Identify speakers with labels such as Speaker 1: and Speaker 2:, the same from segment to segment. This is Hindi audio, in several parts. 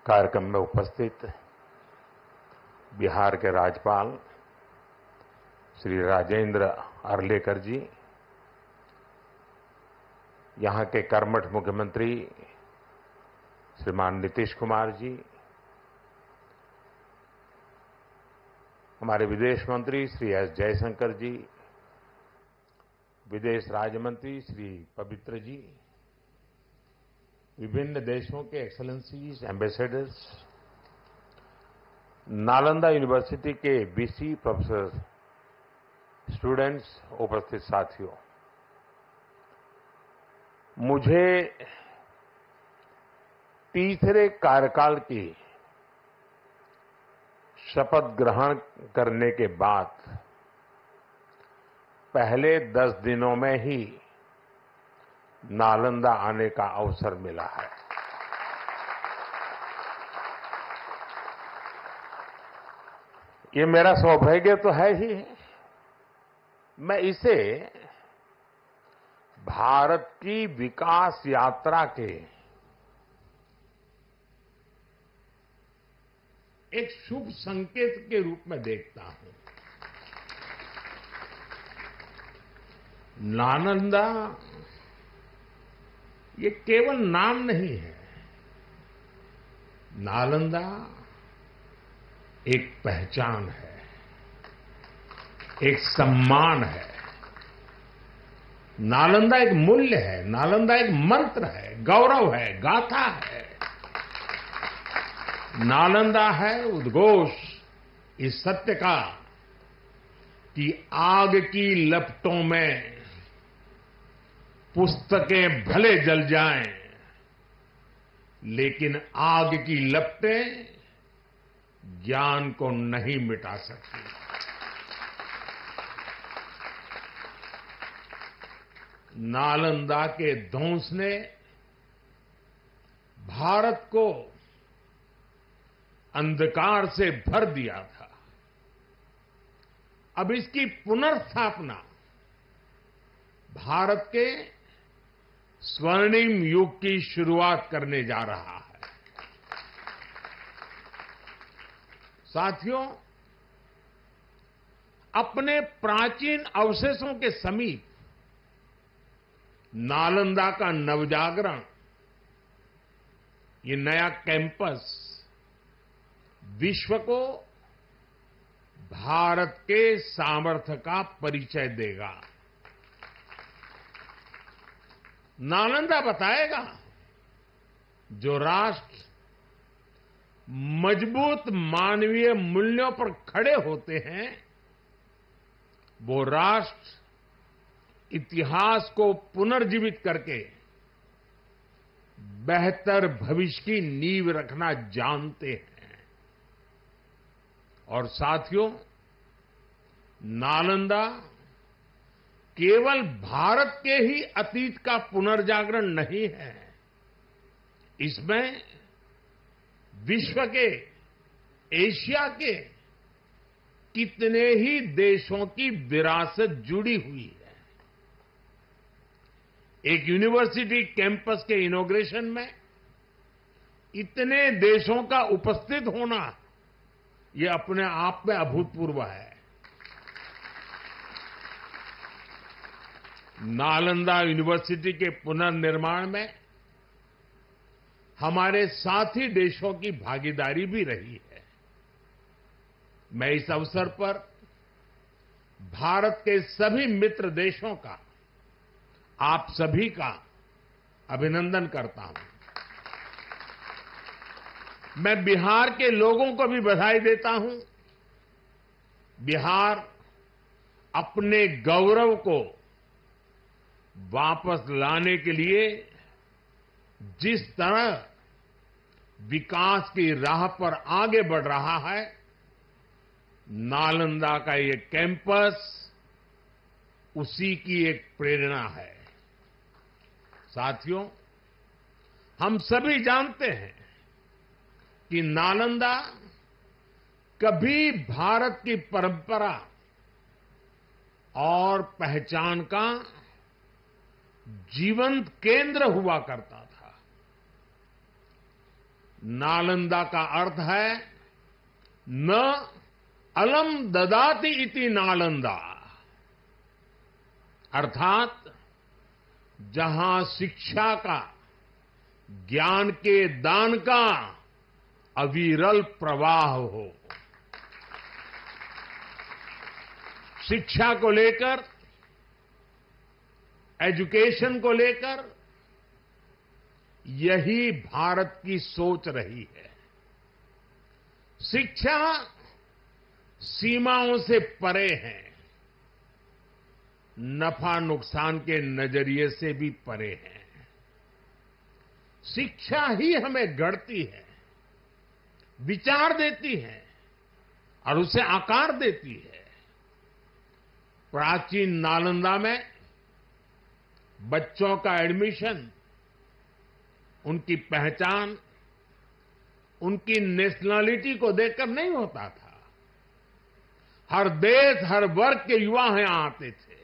Speaker 1: कार्यक्रम में उपस्थित बिहार के राज्यपाल श्री राजेंद्र अर्लेकर जी, यहां के कर्मठ मुख्यमंत्री श्रीमान नीतीश कुमार जी, हमारे विदेश मंत्री श्री एस जयशंकर जी, विदेश राज्य मंत्री श्री पवित्र जी, विभिन्न देशों के एक्सेलेंसीज, एम्बेसडर्स, नालंदा यूनिवर्सिटी के वीसी प्रोफेसर, स्टूडेंट्स, उपस्थित साथियों, मुझे तीसरे कार्यकाल की शपथ ग्रहण करने के बाद पहले 10 दिनों में ही नालंदा आने का अवसर मिला है। ये मेरा सौभाग्य तो है ही। मैं इसे भारत की विकास यात्रा के एक शुभ संकेत के रूप में देखता हूं। नालंदा ये केवल नाम नहीं है। नालंदा एक पहचान है, एक सम्मान है। नालंदा एक मूल्य है, नालंदा एक मंत्र है, गौरव है, गाथा है। नालंदा है उद्घोष इस सत्य का कि आग की लपटों में पुस्तकें भले जल जाएं, लेकिन आग की लपटें ज्ञान को नहीं मिटा सकती। नालंदा के ध्वंस ने भारत को अंधकार से भर दिया था। अब इसकी पुनर्स्थापना भारत के स्वर्णिम युग की शुरुआत करने जा रहा है। साथियों, अपने प्राचीन अवशेषों के समीप नालंदा का नवजागरण, ये नया कैंपस विश्व को भारत के सामर्थ्य का परिचय देगा। नालंदा बताएगा, जो राष्ट्र मजबूत मानवीय मूल्यों पर खड़े होते हैं, वो राष्ट्र इतिहास को पुनर्जीवित करके बेहतर भविष्य की नींव रखना जानते हैं। और साथियों, नालंदा केवल भारत के ही अतीत का पुनर्जागरण नहीं है, इसमें विश्व के, एशिया के कितने ही देशों की विरासत जुड़ी हुई है। एक यूनिवर्सिटी कैंपस के इनॉग्रेशन में इतने देशों का उपस्थित होना, ये अपने आप में अभूतपूर्व है। नालंदा यूनिवर्सिटी के पुनर्निर्माण में हमारे साथी देशों की भागीदारी भी रही है। मैं इस अवसर पर भारत के सभी मित्र देशों का, आप सभी का अभिनंदन करता हूं। मैं बिहार के लोगों को भी बधाई देता हूं। बिहार अपने गौरव को वापस लाने के लिए जिस तरह विकास की राह पर आगे बढ़ रहा है, नालंदा का ये कैंपस उसी की एक प्रेरणा है। साथियों, हम सभी जानते हैं कि नालंदा कभी भारत की परंपरा और पहचान का जीवंत केंद्र हुआ करता था। नालंदा का अर्थ है न अलम ददाति इति नालंदा, अर्थात जहां शिक्षा का, ज्ञान के दान का अविरल प्रवाह हो। शिक्षा को लेकर, एजुकेशन को लेकर यही भारत की सोच रही है। शिक्षा सीमाओं से परे है, नफा नुकसान के नजरिए से भी परे है। शिक्षा ही हमें गढ़ती है, विचार देती है और उसे आकार देती है। प्राचीन नालंदा में बच्चों का एडमिशन, उनकी पहचान, उनकी नेशनलिटी को देखकर नहीं होता था। हर देश, हर वर्ग के युवा यहां आते थे।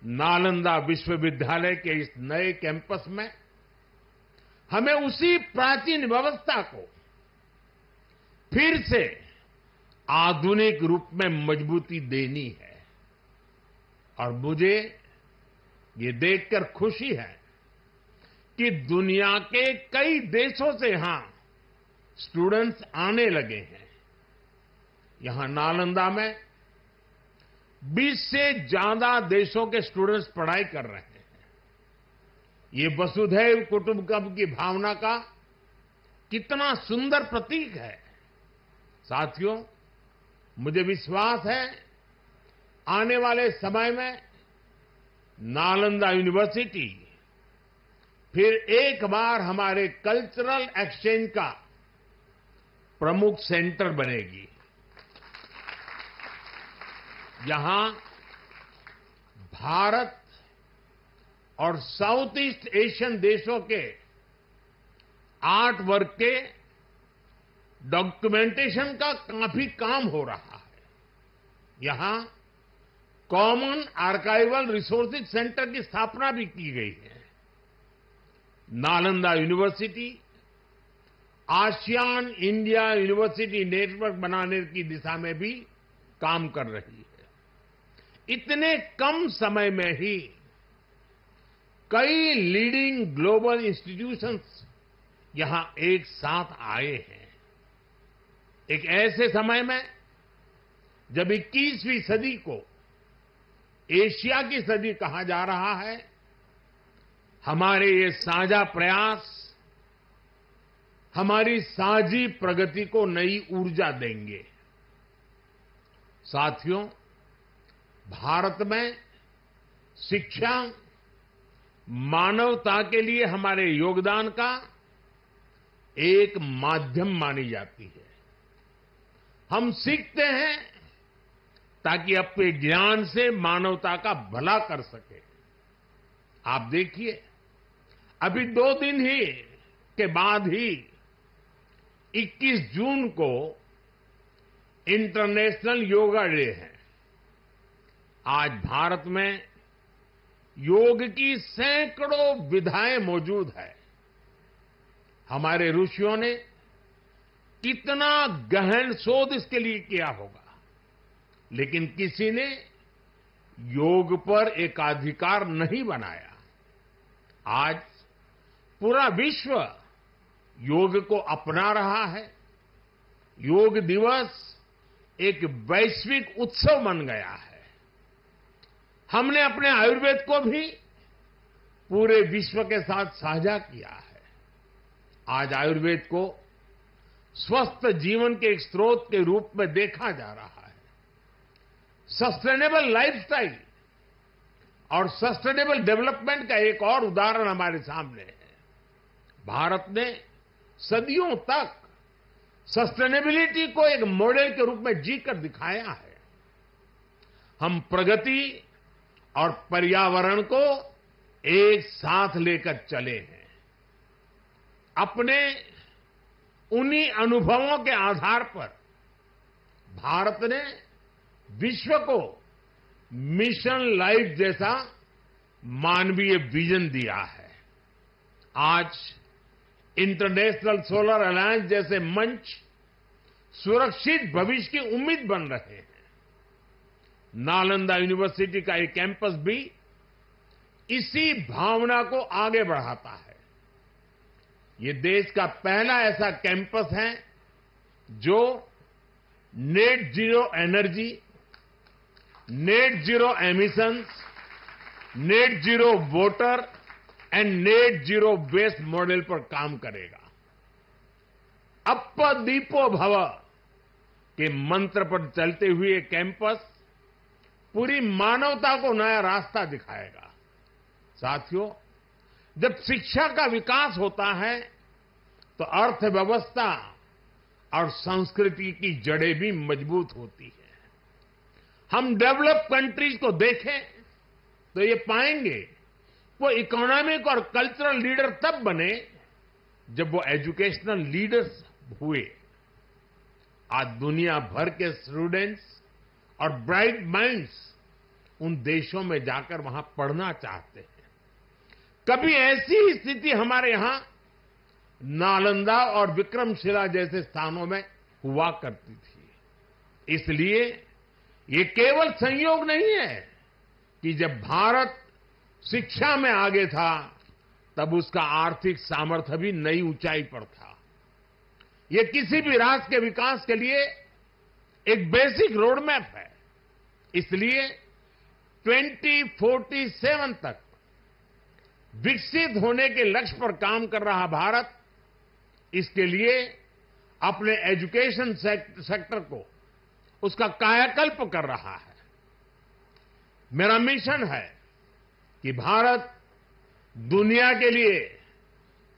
Speaker 1: नालंदा विश्वविद्यालय के इस नए कैंपस में हमें उसी प्राचीन व्यवस्था को फिर से आधुनिक रूप में मजबूती देनी है। और मुझे ये देखकर खुशी है कि दुनिया के कई देशों से यहां स्टूडेंट्स आने लगे हैं। यहां नालंदा में 20 से ज्यादा देशों के स्टूडेंट्स पढ़ाई कर रहे हैं। ये वसुधैव कुटुंबकम की भावना का कितना सुंदर प्रतीक है। साथियों, मुझे विश्वास है आने वाले समय में नालंदा यूनिवर्सिटी फिर एक बार हमारे कल्चरल एक्सचेंज का प्रमुख सेंटर बनेगी। यहां भारत और साउथ ईस्ट एशियन देशों के आर्ट वर्क के डॉक्यूमेंटेशन का काफी काम हो रहा है। यहां कॉमन आर्काइवल रिसोर्सेज सेंटर की स्थापना भी की गई है। Nalanda university ASEAN India university network बनाने की दिशा में भी काम कर रही है। इतने कम समय में ही कई लीडिंग ग्लोबल इंस्टीट्यूशंस यहां एक साथ आए हैं। एक ऐसे समय में जब 21वीं सदी को एशिया की सदी कहा जा रहा है, हमारे ये साझा प्रयास हमारी साझी प्रगति को नई ऊर्जा देंगे। साथियों, भारत में शिक्षा मानवता के लिए हमारे योगदान का एक माध्यम मानी जाती है। हम सीखते हैं ताकि अपने ज्ञान से मानवता का भला कर सके। आप देखिए, अभी 2 दिन ही के बाद ही 21 जून को इंटरनेशनल योगा डे है। आज भारत में योग की सैकड़ों विधाएं मौजूद है। हमारे ऋषियों ने कितना गहन शोध इसके लिए किया होगा, लेकिन किसी ने योग पर एकाधिकार नहीं बनाया। आज पूरा विश्व योग को अपना रहा है। योग दिवस एक वैश्विक उत्सव बन गया है। हमने अपने आयुर्वेद को भी पूरे विश्व के साथ साझा किया है। आज आयुर्वेद को स्वस्थ जीवन के एक स्रोत के रूप में देखा जा रहा है। सस्टेनेबल लाइफस्टाइल और सस्टेनेबल डेवलपमेंट का एक और उदाहरण हमारे सामने है। भारत ने सदियों तक सस्टेनेबिलिटी को एक मॉडल के रूप में जीकर दिखाया है। हम प्रगति और पर्यावरण को एक साथ लेकर चले हैं। अपने उन्हीं अनुभवों के आधार पर भारत ने विश्व को मिशन लाइफ जैसा मानवीय विजन दिया है। आज इंटरनेशनल सोलर अलायंस जैसे मंच सुरक्षित भविष्य की उम्मीद बन रहे हैं। नालंदा यूनिवर्सिटी का ये कैंपस भी इसी भावना को आगे बढ़ाता है। ये देश का पहला ऐसा कैंपस है जो net zero energy, net zero emissions, net zero water and net zero waste model पर काम करेगा। अप्प दीपो भव के मंत्र पर चलते हुए कैंपस पूरी मानवता को नया रास्ता दिखाएगा। साथियों, जब शिक्षा का विकास होता है तो अर्थव्यवस्था और संस्कृति की जड़ें भी मजबूत होती है। हम डेवलप कंट्रीज को देखें तो ये पाएंगे वो इकोनॉमिक और कल्चरल लीडर तब बने जब वो एजुकेशनल लीडर्स हुए। आज दुनिया भर के स्टूडेंट्स और ब्राइट माइंड्स उन देशों में जाकर वहां पढ़ना चाहते हैं। कभी ऐसी स्थिति हमारे यहां नालंदा और विक्रमशिला जैसे स्थानों में हुआ करती थी। इसलिए ये केवल संयोग नहीं है कि जब भारत शिक्षा में आगे था तब उसका आर्थिक सामर्थ्य भी नई ऊंचाई पर था। ये किसी भी राष्ट्र के विकास के लिए एक बेसिक रोड मैप है। इसलिए 2047 तक विकसित होने के लक्ष्य पर काम कर रहा भारत इसके लिए अपने एजुकेशन सेक्टर को उसका कायाकल्प कर रहा है। मेरा मिशन है कि भारत दुनिया के लिए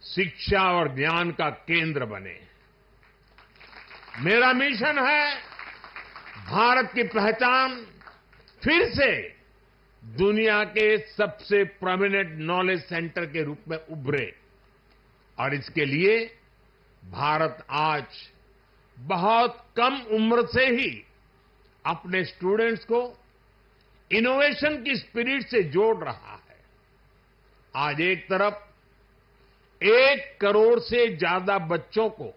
Speaker 1: शिक्षा और ज्ञान का केंद्र बने। मेरा मिशन है भारत की पहचान फिर से दुनिया के सबसे प्रोमिनेंट नॉलेज सेंटर के रूप में उभरे। और इसके लिए भारत आज बहुत कम उम्र से ही अपने स्टूडेंट्स को इनोवेशन की स्पिरिट से जोड़ रहा है। आज एक तरफ 1 करोड़ से ज्यादा बच्चों को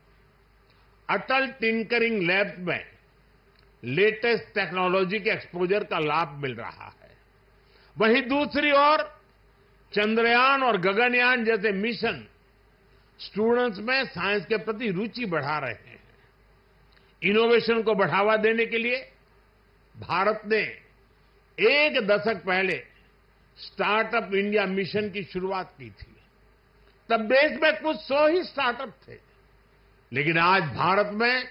Speaker 1: अटल टिंकरिंग लैब में लेटेस्ट टेक्नोलॉजी के एक्सपोजर का लाभ मिल रहा है, वहीं दूसरी ओर चंद्रयान और गगनयान जैसे मिशन स्टूडेंट्स में साइंस के प्रति रुचि बढ़ा रहे हैं। इनोवेशन को बढ़ावा देने के लिए भारत ने 1 दशक पहले स्टार्टअप इंडिया मिशन की शुरुआत की थी। तब देश में कुछ 100 ही स्टार्टअप थे, लेकिन आज भारत में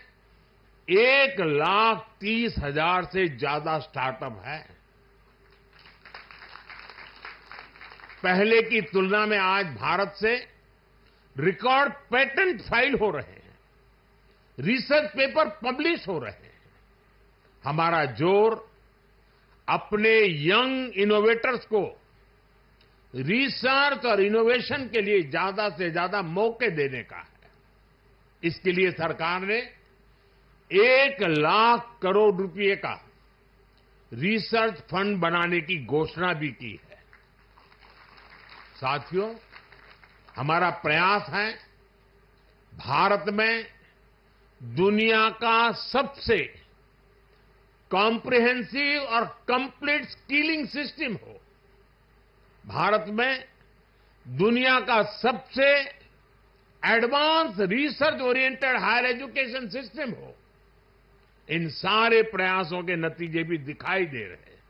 Speaker 1: 1,30,000 से ज्यादा स्टार्टअप है। पहले की तुलना में आज भारत से रिकॉर्ड पेटेंट फाइल हो रहे हैं, रिसर्च पेपर पब्लिश हो रहे हैं। हमारा जोर अपने यंग इनोवेटर्स को रिसर्च और इनोवेशन के लिए ज्यादा से ज्यादा मौके देने का है। इसके लिए सरकार ने 1 लाख करोड़ रुपए का रिसर्च फंड बनाने की घोषणा भी की है। साथियों, हमारा प्रयास है भारत में दुनिया का सबसे कॉम्प्रिहेंसिव और कंप्लीट स्किलिंग सिस्टम हो। भारत में दुनिया का सबसे advance research oriented higher education system हो। इन सारे प्रयासों के नतीजे भी दिखाई दे रहे हैं।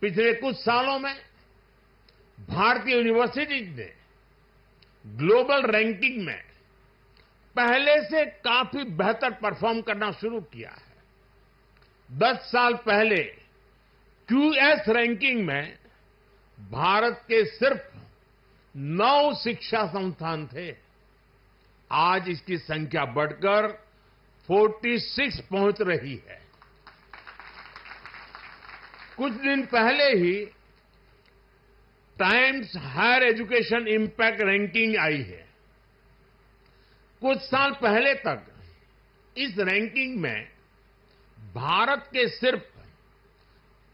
Speaker 1: पिछले कुछ सालों में भारतीय यूनिवर्सिटीज ने ग्लोबल रैंकिंग में पहले से काफी बेहतर परफॉर्म करना शुरू किया है। 10 साल पहले क्यूएस रैंकिंग में भारत के सिर्फ 9 शिक्षा संस्थान थे। आज इसकी संख्या बढ़कर 46 पहुंच रही है। कुछ दिन पहले ही Times Higher Education Impact Ranking आई है। कुछ साल पहले तक इस रैंकिंग में भारत के सिर्फ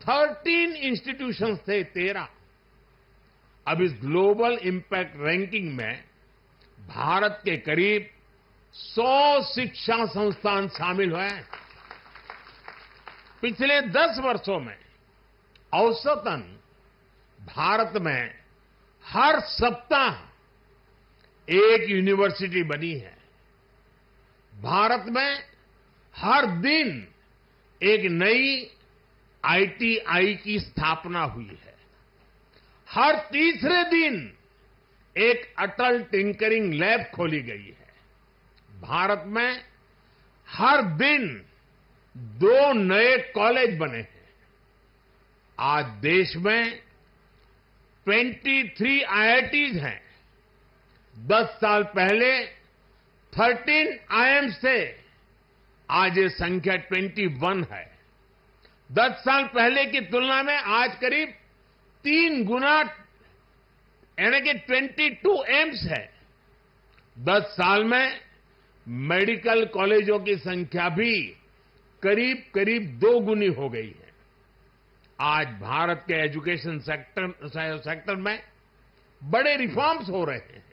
Speaker 1: 13 इंस्टीट्यूशंस थे, 13। अब इस ग्लोबल इंपैक्ट रैंकिंग में भारत के करीब 100 शिक्षा संस्थान शामिल हुए हैं। पिछले 10 वर्षों में औसतन भारत में हर सप्ताह एक यूनिवर्सिटी बनी है। भारत में हर दिन एक नई आईटीआई की स्थापना हुई है। हर तीसरे दिन एक अटल टिंकरिंग लैब खोली गई है। भारत में हर दिन 2 नए कॉलेज बने हैं। आज देश में 23 आईआईटीज हैं। 10 साल पहले 13 आईआईएम से आज ये संख्या 21 है। 10 साल पहले की तुलना में आज करीब 3 गुना यानी कि 22 एम्स है। 10 साल में मेडिकल कॉलेजों की संख्या भी करीब करीब 2 गुनी हो गई है। आज भारत के एजुकेशन सेक्टर में बड़े रिफॉर्म्स हो रहे हैं।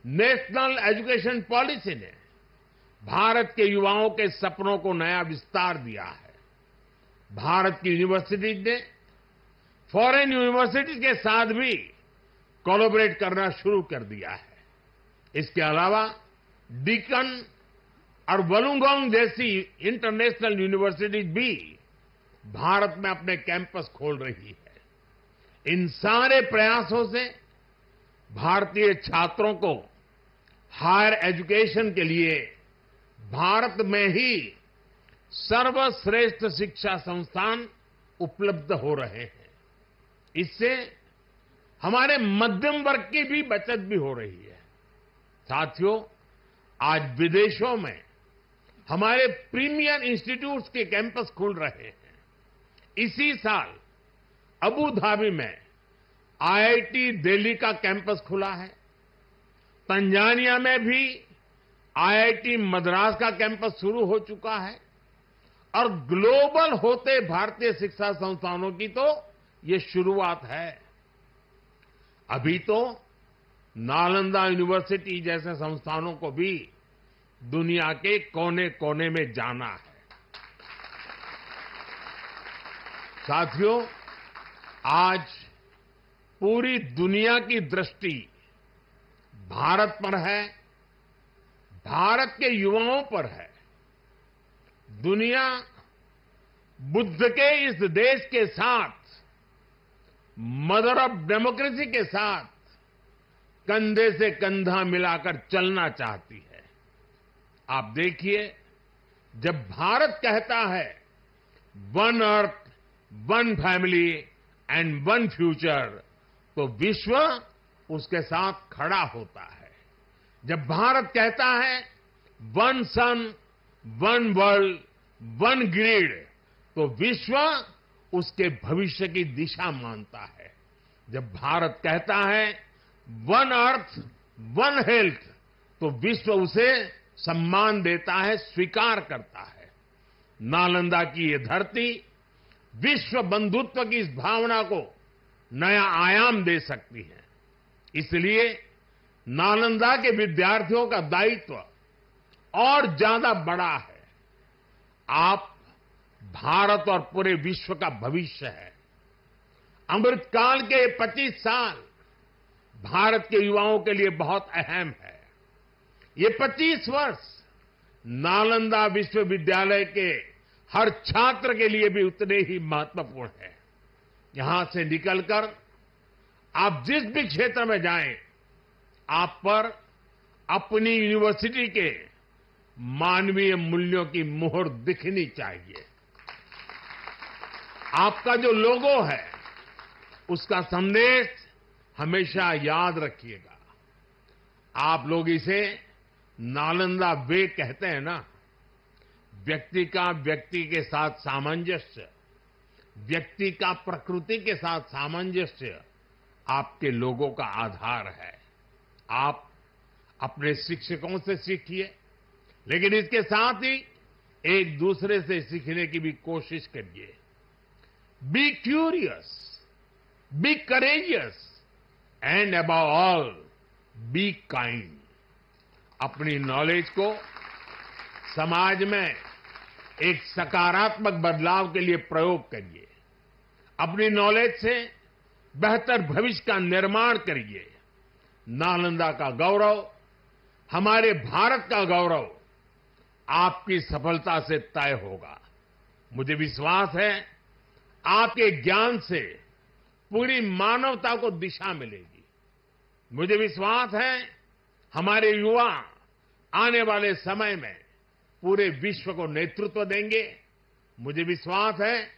Speaker 1: नेशनल एजुकेशन पॉलिसी ने भारत के युवाओं के सपनों को नया विस्तार दिया है। भारत की यूनिवर्सिटीज ने फॉरेन यूनिवर्सिटीज के साथ भी कोलैबोरेट करना शुरू कर दिया है। इसके अलावा डीकन और वुलुंगोंग जैसी इंटरनेशनल यूनिवर्सिटीज भी भारत में अपने कैंपस खोल रही है। इन सारे प्रयासों से भारतीय छात्रों को हायर एजुकेशन के लिए भारत में ही सर्वश्रेष्ठ शिक्षा संस्थान उपलब्ध हो रहे हैं। इससे हमारे मध्यम वर्ग की भी बचत भी हो रही है। साथियों, आज विदेशों में हमारे प्रीमियर इंस्टीट्यूट्स के कैंपस खुल रहे हैं। इसी साल अबू धाबी में आईआईटी दिल्ली का कैंपस खुला है। तंजानिया में भी आईआईटी मद्रास का कैंपस शुरू हो चुका है। और ग्लोबल होते भारतीय शिक्षा संस्थानों की तो ये शुरुआत है। अभी तो नालंदा यूनिवर्सिटी जैसे संस्थानों को भी दुनिया के कोने कोने में जाना है। साथियों, आज पूरी दुनिया की दृष्टि भारत पर है, भारत के युवाओं पर है। दुनिया बुद्ध के इस देश के साथ, मदर ऑफ डेमोक्रेसी के साथ कंधे से कंधा मिलाकर चलना चाहती है। आप देखिए, जब भारत कहता है one earth, one family and one future, तो विश्व उसके साथ खड़ा होता है। जब भारत कहता है वन सन, वन वर्ल्ड, वन ग्रिड, तो विश्व उसके भविष्य की दिशा मानता है। जब भारत कहता है वन अर्थ, वन हेल्थ, तो विश्व उसे सम्मान देता है, स्वीकार करता है। नालंदा की ये धरती विश्व बंधुत्व की इस भावना को नया आयाम दे सकती है। इसलिए नालंदा के विद्यार्थियों का दायित्व और ज्यादा बड़ा है। आप भारत और पूरे विश्व का भविष्य है। अमृतकाल के 25 साल भारत के युवाओं के लिए बहुत अहम है। ये 25 वर्ष नालंदा विश्वविद्यालय के हर छात्र के लिए भी उतने ही महत्वपूर्ण है। यहां से निकलकर आप जिस भी क्षेत्र में जाएं, आप पर अपनी यूनिवर्सिटी के मानवीय मूल्यों की मुहर दिखनी चाहिए। आपका जो लोगो है, उसका संदेश हमेशा याद रखिएगा। आप लोग इसे नालंदा वे कहते हैं ना। व्यक्ति का व्यक्ति के साथ सामंजस्य, व्यक्ति का प्रकृति के साथ सामंजस्य आपके लोगों का आधार है। आप अपने शिक्षकों से सीखिए, लेकिन इसके साथ ही एक दूसरे से सीखने की भी कोशिश करिए। Be curious, be courageous and above all be kind. अपनी नॉलेज को समाज में एक सकारात्मक बदलाव के लिए प्रयोग करिए। अपनी नॉलेज से बेहतर भविष्य का निर्माण करिए। नालंदा का गौरव, हमारे भारत का गौरव आपकी सफलता से तय होगा। मुझे विश्वास है आपके ज्ञान से पूरी मानवता को दिशा मिलेगी। मुझे विश्वास है हमारे युवा आने वाले समय में पूरे विश्व को नेतृत्व देंगे। मुझे विश्वास है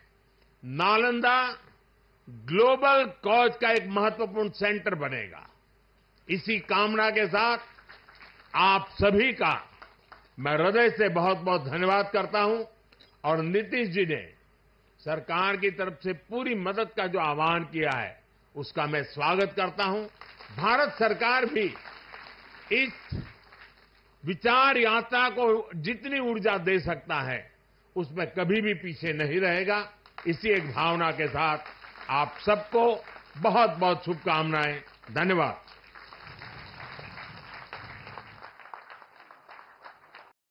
Speaker 1: नालंदा ग्लोबल कॉज का एक महत्वपूर्ण सेंटर बनेगा। इसी कामना के साथ आप सभी का मैं हृदय से बहुत बहुत धन्यवाद करता हूं और नीतीश जी ने सरकार की तरफ से पूरी मदद का जो आह्वान किया है उसका मैं स्वागत करता हूं। भारत सरकार भी इस विचार यात्रा को जितनी ऊर्जा दे सकता है उसमें कभी भी पीछे नहीं रहेगा। इसी एक भावना के साथ आप सबको बहुत बहुत शुभकामनाएं। धन्यवाद।